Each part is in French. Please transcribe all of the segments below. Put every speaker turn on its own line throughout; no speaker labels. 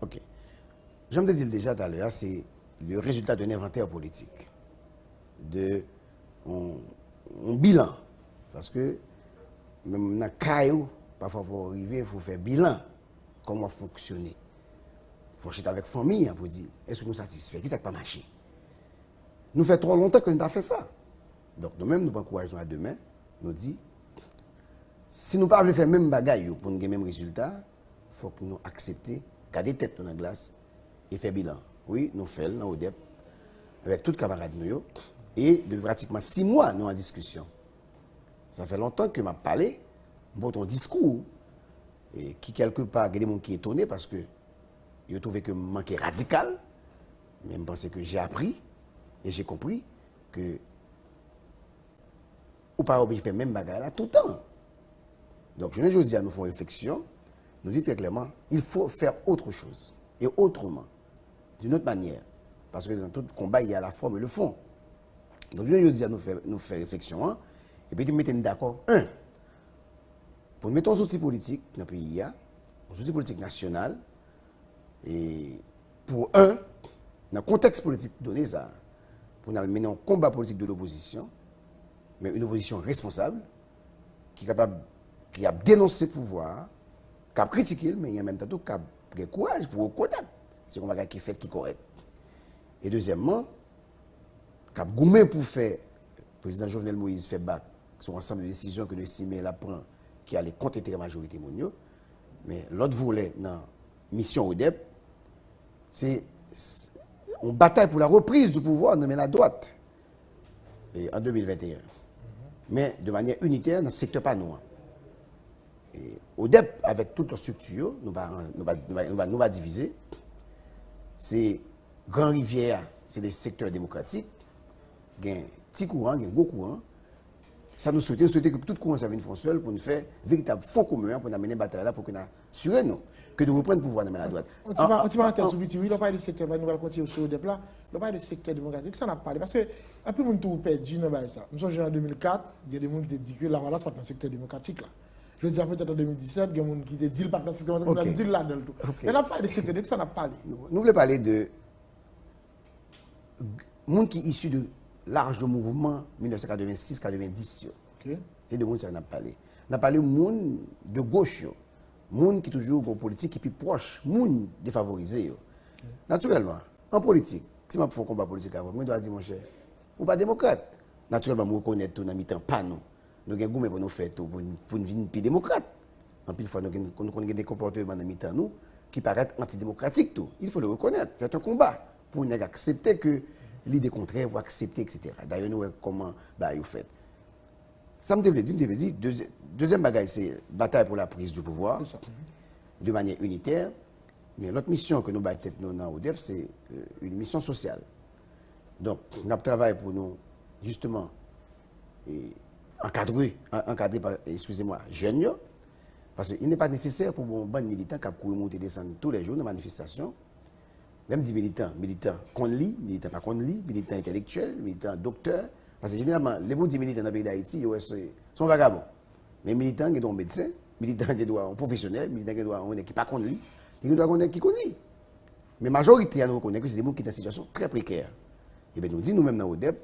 Ok. J'aime te dire déjà tout à l'heure, c'est le résultat d'un inventaire politique, de un bilan. Parce que même dans le cas où, parfois pour arriver, il faut faire bilan, comment fonctionner. Il faut chercher avec la famille pour dire, est-ce que nous satisfaits, qui ça qui pas marché. Nous fait trop longtemps que nous n'avons pas fait ça. Donc nous-mêmes, nous encourageons à demain, nous dit, si nous ne pouvons pas faire le même bagaille pour nous avoir le même résultat, il faut que nous acceptions, garder tête dans la glace et faire bilan. Oui, nous faisons dans l'ODEP avec tous les camarades nous. Et depuis pratiquement 6 mois, nous en discussion. Ça fait longtemps que je m'ai parlé, ton discours, et qui quelque part, il y a des gens qui sont étonnés parce que je trouvais que je manquais radical, mais je pense que j'ai appris et j'ai compris que ou pas obligé de faire le même bagage là tout le temps. Donc, je ne dis à nous faire une réflexion, nous dit très clairement, il faut faire autre chose, et autrement, d'une autre manière. Parce que dans tout combat, il y a la forme et le fond. Donc, je dis à nous faire réflexion, hein, et puis nous mettons d'accord, pour nous mettre un outil politique dans le pays, un outil politique national, et pour dans le contexte politique donné, ça, pour nous mener un combat politique de l'opposition, mais une opposition responsable, qui est capable qui a dénoncé le pouvoir, qui a critiqué, mais en même temps qui a pris courage pour reconnaître si on va qui fait qui est correct. Et deuxièmement, qui a goumé pour faire, le président Jovenel Moïse fait bac, son ensemble de décisions que le CIME la prend, qui allait contre la majorité mondiale. Mais l'autre volet dans la mission ODEP, c'est une bataille pour la reprise du pouvoir nommé la droite en 2021. Mais de manière unitaire dans le secteur pas noir. ODEP, avec toute la structure, nous va diviser. C'est Grand Rivière, c'est le secteur démocratique. Il y a un petit courant, il y a un gros courant. Ça nous souhaite que tout courant ça vienne seul pour nous faire un véritable fonds commun pour nous amener une bataille là pour que nous assurer que nous reprenions le pouvoir dans la droite.
On va parler du secteur, nous allons continuer sur ODEP là. On va parler du secteur démocratique, ça n'a pas parlé. Parce que, après, nous avons perdu dans ça. Nous sommes en 2004, il y a des gens qui disent que la valence n'est pas dans le secteur démocratique là. Je veux dire, peut-être en 2017, il y a des gens qui disent pas dans le secteur démocratique, ils disent là dans le tout. Mais on n'a pas parlé de secteur démocratique, ça n'a pas parlé.
Nous voulons parler de gens qui sont issus de large mouvement 1986-90. C'est de gens qui on a parlé. On a parlé de gens de gauche, gens qui sont toujours en politique qui sont plus proches, gens défavorisés. Naturellement, en politique, si je fais un combat politique avant, je dois dire, mon cher, ou pas démocrate. Naturellement, je reconnais tout dans mi-temps, pas nous. Nous avons goûté pour nous faire tout, pour nous venir plus démocrate. En plus, nous avons des comportements dans mi-temps, nous, qui paraissent antidémocratiques. Tout. Il faut le reconnaître. C'est un combat pour nous accepter que l'idée contraire, pour accepter, etc. D'ailleurs, nous, comment vous faites. Ça me devait dire, deuxième bagaille, c'est bataille pour la prise du pouvoir, de manière unitaire. Mais l'autre mission que nous avons dans ODEP, c'est une mission sociale. Donc, nous travaillons pour nous, justement, encadrer par, excusez-moi, jeunes, parce qu'il n'est pas nécessaire pour un bon militant qui a couru monter descendre tous les jours dans la manifestation. Même dit militant qu'on lit, militant pas qu'on lit, militant intellectuel, militant docteur. Parce que généralement, les bons militants dans le pays d'Haïti sont vagabonds. Mais militants qui sont un médecin, militants qui sont un professionnel, militants qui sont un qui pas qu'on lit, qui sont un qui qu'on lit. Mais la majorité, nous reconnaît que c'est des gens qui sont dans une situation très précaire. Et bien nous disons nous-mêmes dans ODEP,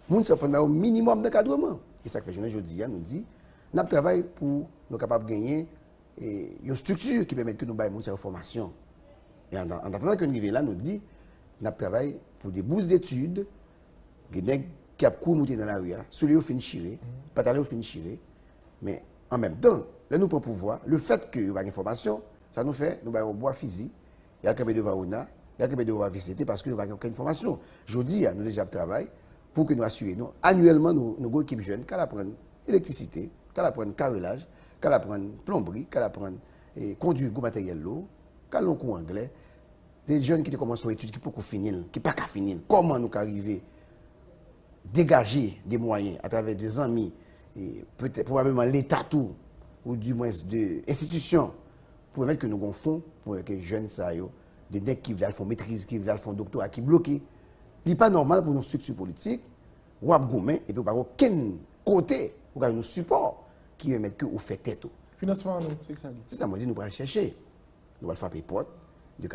nous sommes au minimum d'encadrement. Et ça fait que je dis, nous dit, nous travaillons pour nous capables de gagner une structure qui permet que nous ayons une formation. Et en attendant que nous arrivions là, nous dit, nous travaillons pour des bourses d'études, qui a couru monter dans la rue, celui-là fin chiré, pas aller au fin chiré, mais en même temps, là nous prenons pouvoir, le fait que nous avons une formation, ça nous fait, nous avons un bois physique, il y a quelqu'un de ONA, il y a quelqu'un de VCT parce que nous n'avons aucune formation. Je dis, nous déjà travaillons pour que nous assurions, annuellement, nous avons une équipe jeune, qui apprend l'électricité, qui apprend carrelage, qui apprend plomberie, qui apprend conduire le matériel lourd, qui apprend cours anglais, des jeunes qui commencent à étudier, qui ne peuvent pas finir, qui ne peuvent pas finir. Comment nous arriver dégager des moyens à travers des amis, et peut-être probablement l'État tout, ou du moins des institutions, pour permettre que nous avons fonds, pour que les jeunes soient des decks qui veulent faire maîtrise, qui veulent faire doctorat, qui bloquent. Ce n'est pas normal pour nos structures politiques, ou à gommer, et puis par aucun côté, ou à nous support, qui permettent que vous faites tête.
Financement, c'est ça.
C'est ça, moi, je dis, nous allons chercher. Nous allons frapper porte.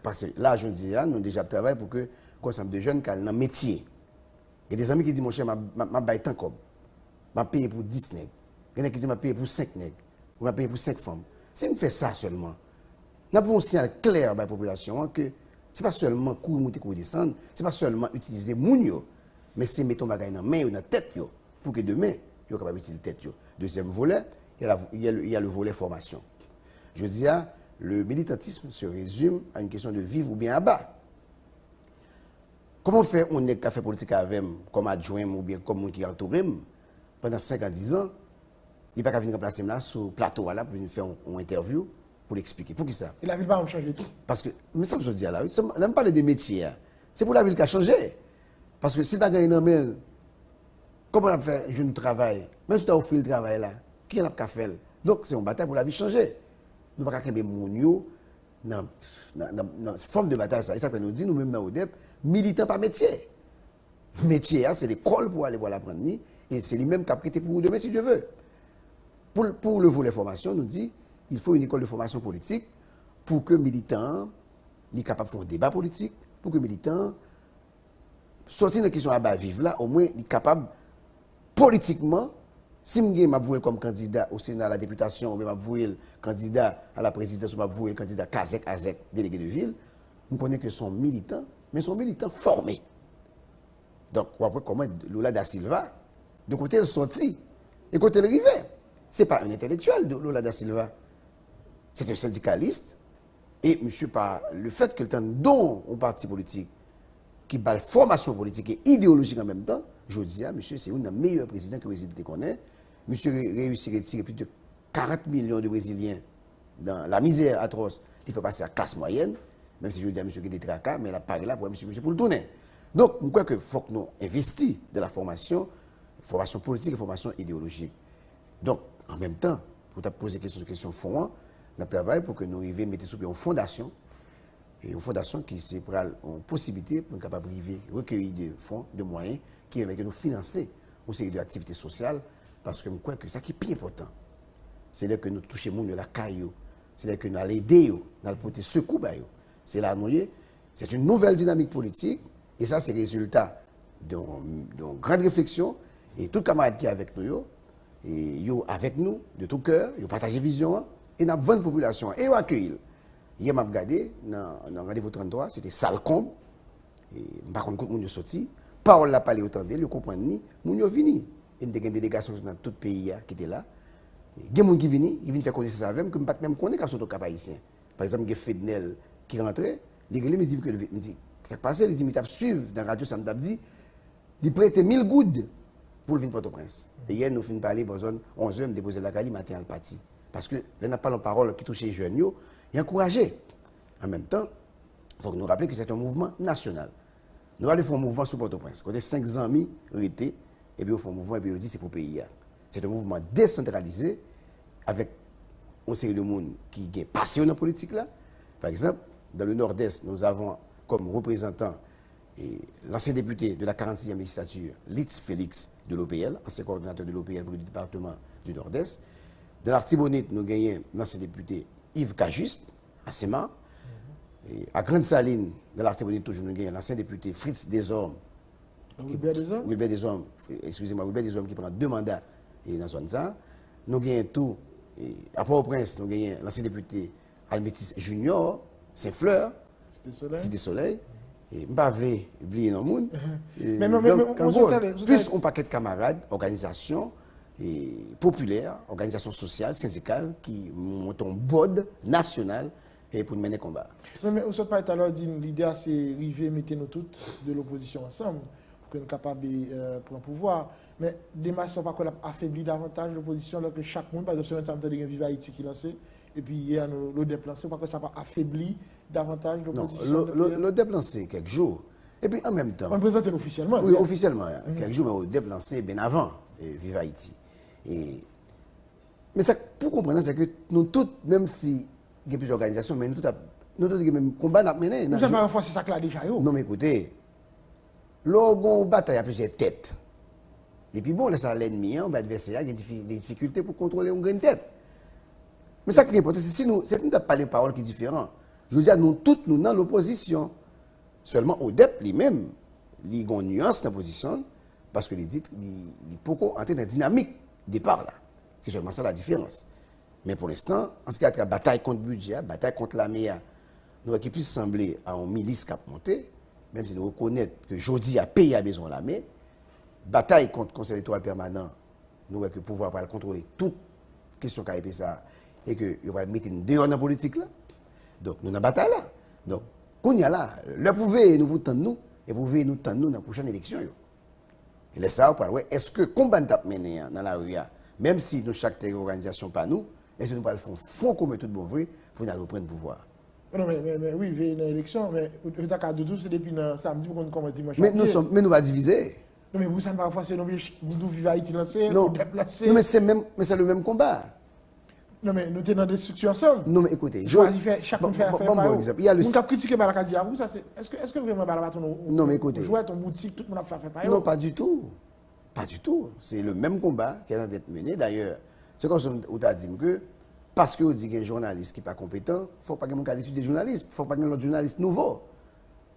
Parce que là, je dis, nous déjà travaillé pour que ensemble de jeunes qui ont un métier. Il y a des amis qui disent, mon cher, je vais tant comme. Je vais payer pour 10 nègres. Il y en a qui disent, je vais payer pour 5 nègres. Je vais payer pour 5 femmes. Si on fait ça seulement, nous avons un signal clair à la population que ce n'est pas seulement courir, monter, courir, descendre, ce n'est pas seulement utiliser mounio, mais c'est mettre ton bagage dans la main ou dans la tête pour que demain, tu sois capable d'utiliser la tête. Deuxième volet, il y a le volet formation. Je dis, le militantisme se résume à une question de vivre ou bien à bas. Comment faire on est fait politique avec comme adjoint ou bien comme monde qui entoure pendant 5 à 10 ans, il n'a pas venir remplacer là sur le plateau là pour venir faire une interview pour l'expliquer. Pour qui ça?
Et la ville va changer tout.
Parce que, mais ça je dis là, on n'a pas parlé des métiers. C'est pour la ville qui a changé. Parce que si tu as gagné un mail, comment on a fait jeune travail? Même si tu as offert le travail là, qui a fait? Donc c'est une bataille pour la vie changer. Nous ne pouvons pas créer mounio dans la forme de bataille. Et ça que nous dit, nous-mêmes dans l'ODEP, militants par métier. Métier, c'est l'école pour aller voir l'apprendre. Et c'est lui-même qui a prêté pour demain si Dieu veut. Pour le volet formation, nous dit il faut une école de formation politique pour que militants soient capables de faire un débat politique, pour que militants sortent de la question à bas vivre là, au moins ils sont capables politiquement. Si je suis comme candidat au Sénat à la députation, ou je suis candidat à la présidence, ou je suis candidat Kazek, délégué de ville, nous connaissons que sont militants, mais sont militants formés. Donc, on voit comment Lula da Silva, de côté, elle sortit, et côté, elle arrivait. Ce n'est pas un intellectuel de Lula da Silva, c'est un syndicaliste, et monsieur, par le fait qu'il tente don au parti politique, qui bat la formation politique et idéologique en même temps, je dis, monsieur, c'est un des meilleurs présidents que le Brésil connaît. Monsieur réussit à retirer plus de 40 millions de Brésiliens dans la misère atroce. Il faut passer à la classe moyenne, même si je dis à monsieur qui est des tracas, mais il a parlé là pour monsieur pour le tourner. Donc, je crois qu'il faut que nous investissions dans la formation politique et formation idéologique. Donc, en même temps, pour te poser des questions fond, on travaille pour que nous arrivions à mettre sur une fondation, et une fondation qui c'est pour une possibilité pour nous capable de recueillir des fonds, des moyens qui permettent de nous financer une série d'activités sociales. Parce que je crois que ça qui est plus important, c'est là que nous touchons les gens de la caillou, c'est là que nous allons aider, nous allons porter secours. C'est là, c'est une nouvelle dynamique politique, et ça, c'est le résultat d'une grande réflexion, et tous les camarades qui sont avec nous, et avec nous, de tout cœur, ils partagent la vision, et nous avons 20 populations, et ils accueillent. Hier, je regardé, dans le rendez-vous 33, c'était Salcombe, et par contre, quand nous sommes sortis, parole n'a pas parlé autant d'elle, ils comprennent ni, nous sommes venus. Il y a une délégation dans tout le pays qui était là. Il y a des gens qui viennent faire connaissance avec moi, que je ne peux pas même connaître quand ils sont haïtiens. Par exemple, il y a Fednel qui rentrait, il me dit que ça s'est passé, il dit, il suivre dans la radio, ça m'a dit, il prête 1000 gouttes pour le venir Port-au-Prince. Et hier, nous finissons par aller, 11h, me déposer la Cali, matin à le parti. Parce que là, n'a pas la parole qui touche les jeunes, il est encouragé. En même temps, il faut nous rappeler que c'est un mouvement national. Nous allons faire un mouvement sur Port-au-Prince. Quand 5 amis arrêtés, et puis on fait un mouvement et puis on dit c'est pour le pays. C'est un mouvement décentralisé avec une série de monde qui est passé dans la politique là. Par exemple, dans le Nord-Est, nous avons comme représentant l'ancien député de la 46e législature, Litz Félix de l'OPL, ancien coordinateur de l'OPL pour le département du Nord-Est. Dans l'Artibonite, nous gagnons l'ancien député Yves Cajuste, à Sémar. À Grande-Saline, dans l'Artibonite, toujours nous gagnons l'ancien député Fritz Desormes. Wilbert Desormes, excusez-moi, Wilbert Desormes qui prend 2 mandats dans la zone ça. Nous gagnons tout. À Port-au-Prince, nous gagnons l'ancien député Almétis Junior, Saint-Fleur, Cité Soleil. Et je ne vais pas oublier le monde. Plus un paquet de camarades, organisations populaires, organisations sociales, syndicales qui montent un board national pour mener le combat.
Mais vous n'avez pas tout à l'heure dit l'idée c'est d'arriver à mettre nous toutes de l'opposition ensemble pour que nous soyons capables de prendre le pouvoir. Mais des masses ne sont pas affaiblis davantage l'opposition alors que chaque monde, par exemple, si on a Vive Haïti qui lancé, et puis hier nous déplacer, parce que ça n'a pas affaibli davantage l'opposition.
Non, le déplacer quelques jours. Et puis en même temps.
On présente officiellement.
Oui, officiellement, quelques jours, mais on déplacer bien avant Vive Haïti. Mais ça, pour comprendre, c'est que nous tous, même si il y a plusieurs organisations, mais nous tous les mêmes combats à mener.
Nous avons renforcé ça là déjà.
Non, mais écoutez, l'orgon bataille à plusieurs têtes. Et puis bon, là, ça l'ennemi, l'adversaire, il y a des difficultés pour contrôler une grande tête. Mais ça qui est important, c'est si nous n'avons pas les paroles qui sont différentes. Je veux dire, nous toutes, nous dans l'opposition. Seulement, ODEP, lui-même, il a une nuance dans la position, parce que il dit, il peut entrer dans la dynamique départ là. C'est seulement ça la différence. Mais pour l'instant, en ce qui a trait à la bataille contre le budget, la bataille contre la MEA, nous avons qui puisse sembler à une milice qui a monté, même si nous reconnaissons que Jodi a payé à besoin de l'armée, bataille contre le Conseil électoral permanent, nous avons que le pouvoir pour contrôler toute question qui a été ça, et que il va mettre une dehors dans la politique là. Donc nous sommes dans la bataille là. Donc, quand il y a là, le pouvoir nous pour nous, et pouvoir nous tendre nous dans la prochaine élection. Et là, ça, est-ce que combat nous mené dans la rue, même si nous, chaque organisation pas nous, est-ce que nous allons faire un fond commun tout bon vrai pour nous reprendre le pouvoir?
Non, mais oui, il y a une élection, mais c'est depuis samedi pour qu'on commence dimanche.
Mais nous ne pas diviser.
Non, mais vous, ça ne va pas forcer, nous vivons Haïti lancé,
non,
nous déplacer.
Non, mais c'est le même combat.
Non, mais nous sommes dans des structures ensemble.
Non, mais écoutez,
chacun fait affaire par eux.
Il y a le...
Nous avons critiqué Balakadia, vous, ça c'est... Est-ce que vraiment Balakadia,
non, mais écoutez...
jouer ton boutique, tout le monde a fait affaire par eux?
Non, pas du tout. Pas du tout. C'est le même combat qui est en train d'être mené. D'ailleurs, c'est comme on t'a dit que parce que vous dites qu'il y a un journaliste qui n'est pas compétent, il ne faut pas qu'il y ait une qualité de journaliste, il ne faut pas qu'il y ait un journaliste nouveau.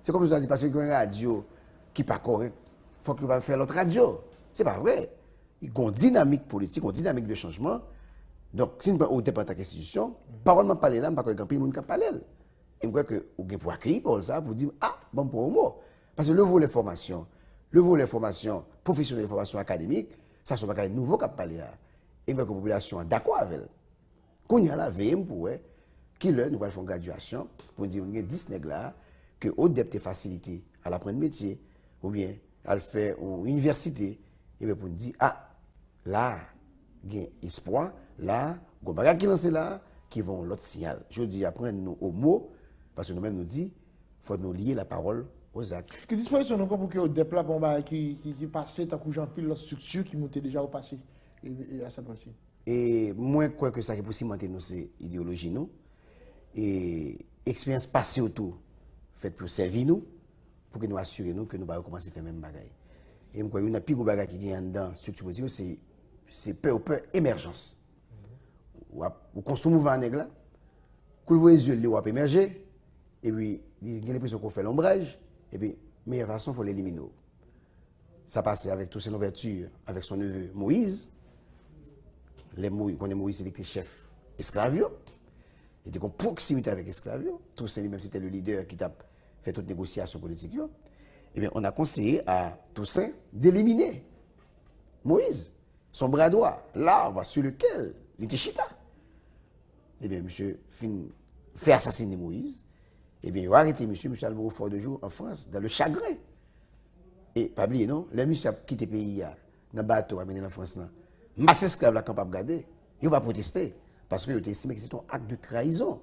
C'est comme je vous ai dit, parce qu'il y a une radio qui n'est pas correcte, il faut qu'il va faire l'autre radio. Ce n'est pas vrai. Il y a une dynamique politique, une dynamique de changement. Donc, si nous avons pas ta institution, parole parler là, je ne sais pas qu'il y a un parler. Et je crois que vous avez pour accueillir pour ça, pour dire, ah, bon pour un mot. Parce que le volet formation professionnelle, formation académique, ça ne sont pas nouveau qui parler là. Et que la population est d'accord avec elle. Quand il y a la VM pour qui nous allons faire une graduation pour dire qu'il y a 10 nègres là, que au dépôt facilité à l'apprendre métier, ou bien à faire une université, et bien pour nous dire, ah, là, il y a espoir, là, il y a des bagages qui lancent là, qui vont l'autre signal. Je dis, apprendre-nous au mot, parce que nous-mêmes nous disons, il faut nous lier la parole aux actes.
Quelle disposition nous avons pour que au dépôt qui passe, tant que j'empile la structure qui montait déjà au passé, et à cette fois-ci?
Et moi, je crois que ça qui est pour cimenter nous, c'est l'idéologie, nous. Et expérience passée autour, faite pour servir nous, pour que nous assurions que nous allons commencer à faire le même bagaille. Et je crois qu'il y a un plus gros bagage qui est dans la structure politique, c'est peur émergence. Vous construisez un mouvement en aigle, vous voyez les yeux, vous émerger, et puis il y a l'impression qu'on fait l'ombrage, et puis, de meilleure façon, il faut l'éliminer. Ça passe avec toutes ses ouvertures, avec son neveu Moïse. Moïse était chef esclavio. Il était en proximité avec esclavio. Toussaint lui-même c'était le leader qui a fait toute négociation politique. Et bien, on a conseillé à Toussaint d'éliminer Moïse, son bras droit, l'arbre sur lequel il était chita. Et bien, monsieur fait assassiner Moïse. Et bien, il a arrêté monsieur a mouru fort de jour en France, dans le chagrin. Et pas oublier, non, le monsieur a quitté le pays, dans le bateau, amené en France. Masse esclave là, quand pas regarder, il va protester parce qu'il a estimé que c'est un acte de trahison.